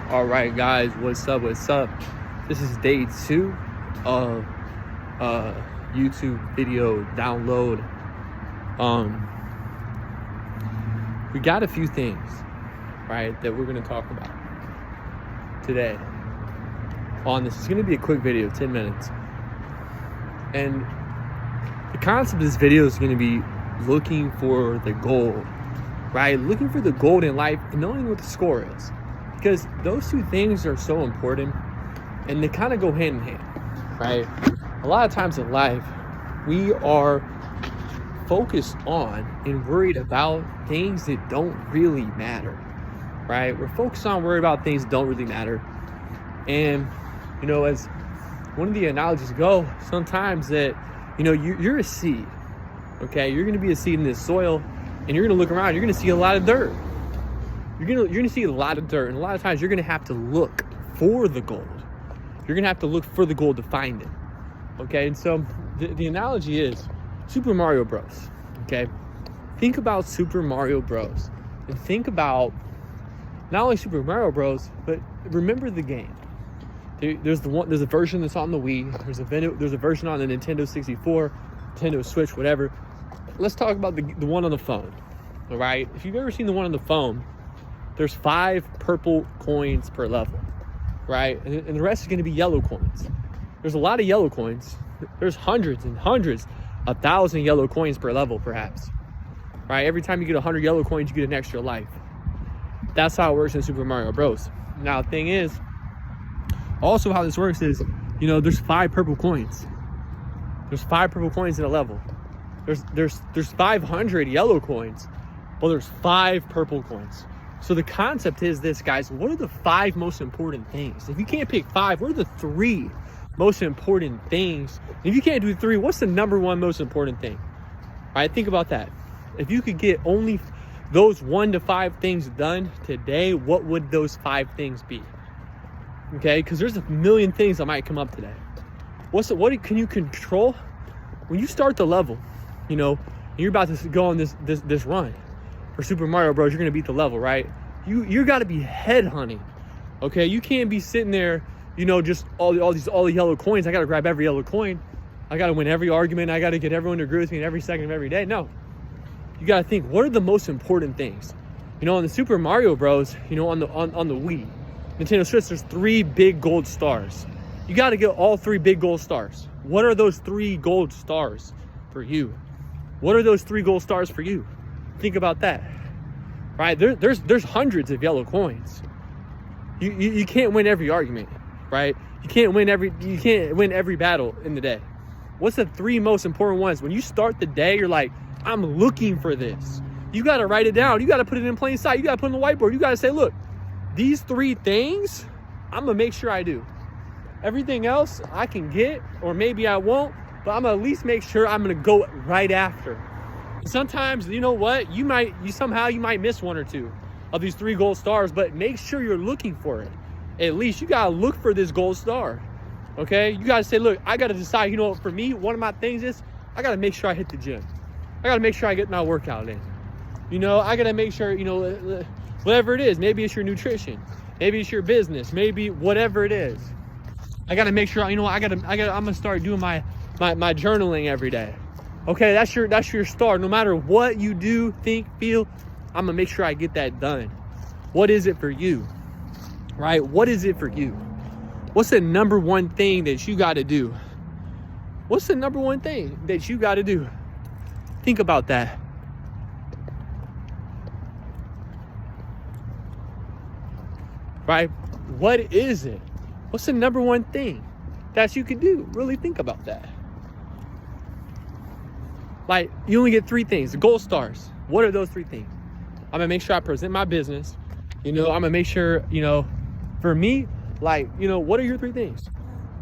All right, guys, what's up? This is day 2 of YouTube video download. We got a few things, right, that we're going to talk about today on this. It's going to be a quick video, 10 minutes. And the concept of this video is going to be looking for the gold, right? Looking for the gold in life and knowing what the score is. Because those two things are so important and they kind of go hand in hand, right? A lot of times in life, we are focused on and worried about things that don't really matter, right? We're focused on worried about things that don't really matter. And, you know, as one of the analogies go, sometimes that, you know, you're a seed, okay? You're going to be a seed in this soil and you're going to look around, you're going to see a lot of dirt. You're gonna see a lot of dirt, and a lot of times you're gonna have to look for the gold. You're gonna have to look for the gold to find it. Okay, and so the analogy is Super Mario Bros. Okay, think about Super Mario Bros. And think about not only Super Mario Bros. But remember the game. There's a version that's on the Wii. There's a version on the Nintendo 64, Nintendo Switch, whatever. Let's talk about the one on the phone. All right, if you've ever seen the one on the phone, there's 5 purple coins per level, right? And the rest is going to be yellow coins. There's a lot of yellow coins. There's hundreds and hundreds, 1,000 yellow coins per level, perhaps, right? Every time you get 100 yellow coins, you get an extra life. That's how it works in Super Mario Bros. Now, the thing is, also how this works is, you know, there's 5 purple coins. There's 5 purple coins in a level. There's 500 yellow coins, but there's 5 purple coins. So the concept is this, guys. What are the 5 most important things? If you can't pick 5, what are the 3 most important things? If you can't do 3, what's the number 1 most important thing? All right, think about that. If you could get only those 1 to 5 things done today, what would those 5 things be? Okay, because there's a million things that might come up today. What can you control? When you start the level, you know, you're about to go on this run. For Super Mario Bros, you're gonna beat the level, right? You got to be head hunting, okay? You can't be sitting there, you know, just all the yellow coins. I got to grab every yellow coin. I got to win every argument. I got to get everyone to agree with me in every second of every day. No, you got to think, what are the most important things? You know, on the Super Mario Bros, you know, on the Wii, Nintendo Switch, there's 3 big gold stars. You got to get all 3 big gold stars. What are those 3 gold stars for you? What are those 3 gold stars for you? Think about that, right? There's hundreds of yellow coins. You can't win every argument, right? You can't win every battle in the day. What's the 3 most important ones? When you start the day, you're like, I'm looking for this. You got to write it down. You got to put it in plain sight. You got to put it on the whiteboard. You got to say, look, these 3 things, I'm gonna make sure I do. Everything else I can get, or maybe I won't, but I'm gonna at least make sure I'm gonna go right after. Sometimes, you know what, you might miss 1 or 2 of these 3 gold stars, but make sure you're looking for it. At least you gotta look for this gold star. Okay, you gotta say, look, I gotta decide, you know, for me, one of my things is I gotta make sure I hit the gym. I gotta make sure I get my workout in. You know, I gotta make sure, you know, whatever it is, maybe it's your nutrition, maybe it's your business, maybe whatever it is. I gotta make sure, you know, I'm gonna start doing my journaling every day. Okay, that's your start. No matter what you do, think, feel, I'm gonna make sure I get that done. What is it for you? Right? What is it for you? What's the number 1 thing that you gotta do? What's the number 1 thing that you gotta do? Think about that. Right? What is it? What's the number 1 thing that you could do? Really think about that. Like, you only get 3 things, the gold stars. What are those 3 things? I'm gonna make sure I present my business. You know, I'm gonna make sure, you know, for me, like, you know, what are your 3 things?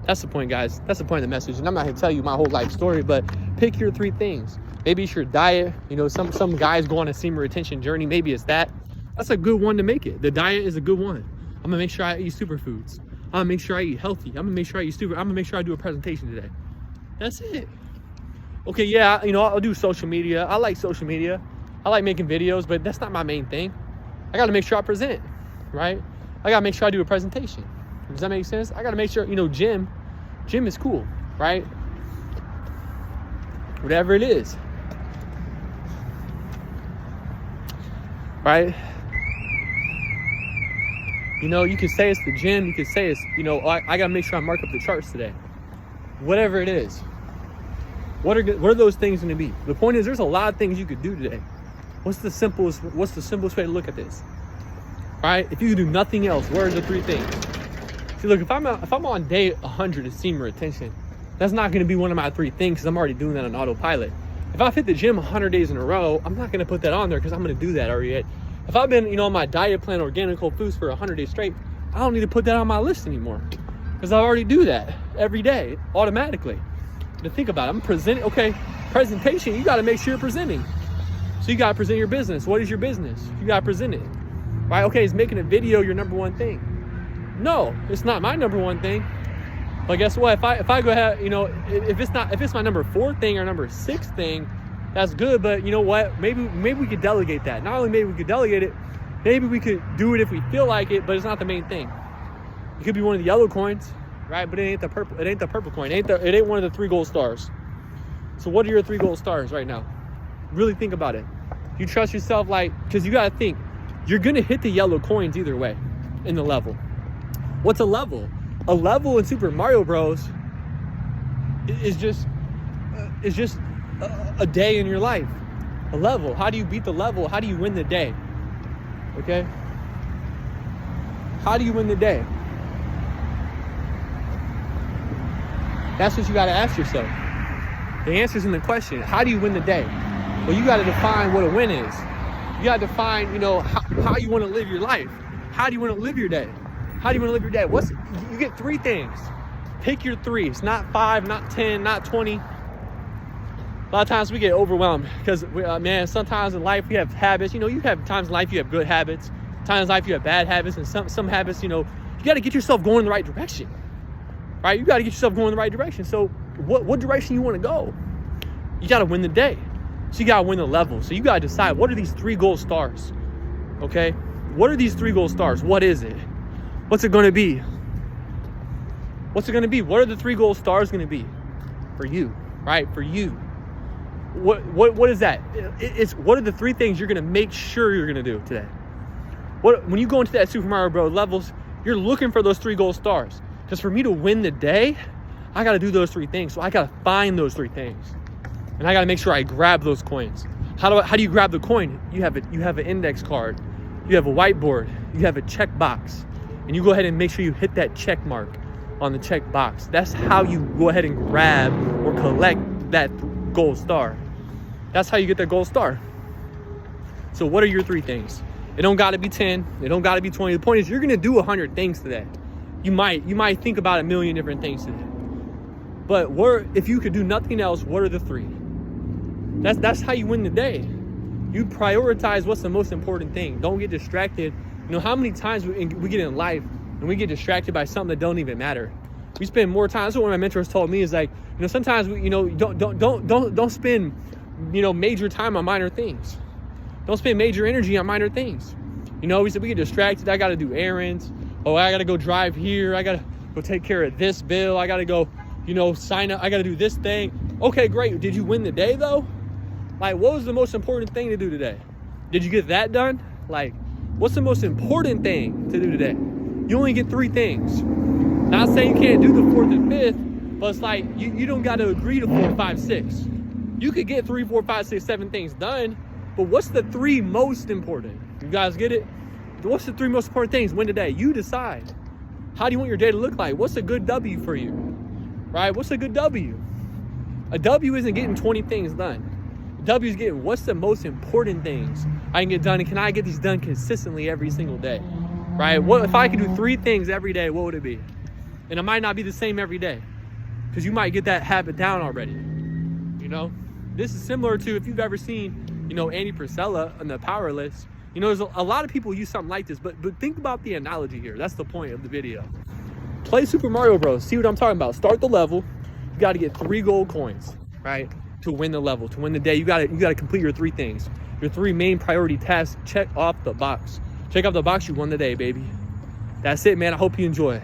That's the point, guys. That's the point of the message. And I'm not gonna tell you my whole life story, but pick your 3 things. Maybe it's your diet. You know, some guys go on a semen retention journey. Maybe it's that. That's a good one to make it. The diet is a good one. I'm gonna make sure I eat superfoods. I'm gonna make sure I eat healthy. I'm gonna make sure I eat stupid. I'm gonna make sure I do a presentation today. That's it. Okay, yeah, you know, I'll do social media. I like social media. I like making videos, but that's not my main thing. I got to make sure I present, right? I gotta make sure I do a presentation. Does that make sense? I gotta make sure, gym is cool, right? Whatever it is, right? You could say it's the gym. You could say it's, I gotta make sure I mark up the charts today. Whatever it is. What are those things gonna be? The point is, there's a lot of things you could do today. What's the simplest way to look at this? Right? If you could do nothing else, what are the 3 things? See, look, if I'm on day 100 of seeing retention, that's not gonna be one of my 3 things because I'm already doing that on autopilot. If I've hit the gym 100 days in a row, I'm not gonna put that on there because I'm gonna do that already. If I've been, on my diet plan, organic whole foods for 100 days straight, I don't need to put that on my list anymore because I already do that every day automatically. To think about it, I'm presenting. Okay, presentation. You got to make sure you're presenting. So you got to present your business. What is your business? You got to present it, right? Okay, is making a video your number 1 thing? No, it's not my number 1 thing. But guess what? If I go ahead, if it's my number 4 thing or number 6 thing, that's good. But you know what? Maybe we could delegate that. Not only maybe we could delegate it, maybe we could do it if we feel like it. But it's not the main thing. It could be one of the yellow coins, right? But it ain't the purple. It ain't the purple coin. It ain't one of the 3 gold stars. So what are your 3 gold stars right now? Really think about it. You trust yourself, because you got to think, you're gonna hit the yellow coins either way in the level. What's a level? A level in Super Mario Bros. is just a day in your life. A level. How do you beat the level? How do you win the day? Okay? How do you win the day? That's what you got to ask yourself. The answer's in the question. How do you win the day? Well, you got to define what a win is. You got to define, how you want to live your life. How do you want to live your day? How do you want to live your day? You get 3 things. Pick your 3. It's not 5, not 10, not 20. A lot of times we get overwhelmed because, sometimes in life we have habits. You have times in life you have good habits. Times in life you have bad habits. And some habits, you got to get yourself going in the right direction. Right? You got to get yourself going in the right direction. So what direction you want to go? You got to win the day. So you got to win the level. So you got to decide, what are these 3 gold stars? Okay? What are these 3 gold stars? What is it? What's it going to be? What's it going to be? What are the 3 gold stars going to be? For you, right? For you. What is that? It's what are the 3 things you're going to make sure you're going to do today? When you go into that Super Mario Bros. Levels, you're looking for those 3 gold stars. Because for me to win the day, I got to do those 3 things. So I got to find those 3 things. And I got to make sure I grab those coins. How do you grab the coin? You have an index card. You have a whiteboard. You have a check box. And you go ahead and make sure you hit that check mark on the check box. That's how you go ahead and grab or collect that gold star. That's how you get that gold star. So what are your 3 things? It don't got to be 10. It don't got to be 20. The point is, you're going to do 100 things today. You might think about 1,000,000 different things today. But if you could do nothing else, what are the 3? That's how you win the day. You prioritize what's the most important thing. Don't get distracted. How many times we get in life and we get distracted by something that don't even matter. We spend more time. That's what one of my mentors told me, is sometimes we, don't spend, major time on minor things. Don't spend major energy on minor things. We said we get distracted. I got to do errands. Oh, I got to go drive here. I got to go take care of this bill. I got to go, sign up. I got to do this thing. Okay, great. Did you win the day though? What was the most important thing to do today? Did you get that done? What's the most important thing to do today? You only get 3 things. Not saying you can't do the 4th and 5th, but it's you don't got to agree to 4, 5, 6. You could get 3, 4, 5, 6, 7 things done, but what's the 3 most important? You guys get it? What's the 3 most important things? Win today. You decide. How do you want your day to look like? What's a good W for you? Right? What's a good W? A W isn't getting 20 things done. A W is getting, what's the most important things I can get done, and can I get these done consistently every single day? Right? What if I could do 3 things every day? What would it be? And it might not be the same every day, because you might get that habit down already. This is similar to, if you've ever seen, Andy Priscilla on the Power List. There's a lot of people use something like this, but think about the analogy here. That's the point of the video. Play Super Mario Bros. See what I'm talking about. Start the level. You got to get 3 gold coins, right? To win the level, to win the day. You got to complete your 3 things. Your 3 main priority tasks. Check off the box. Check off the box. You won the day, baby. That's it, man. I hope you enjoy.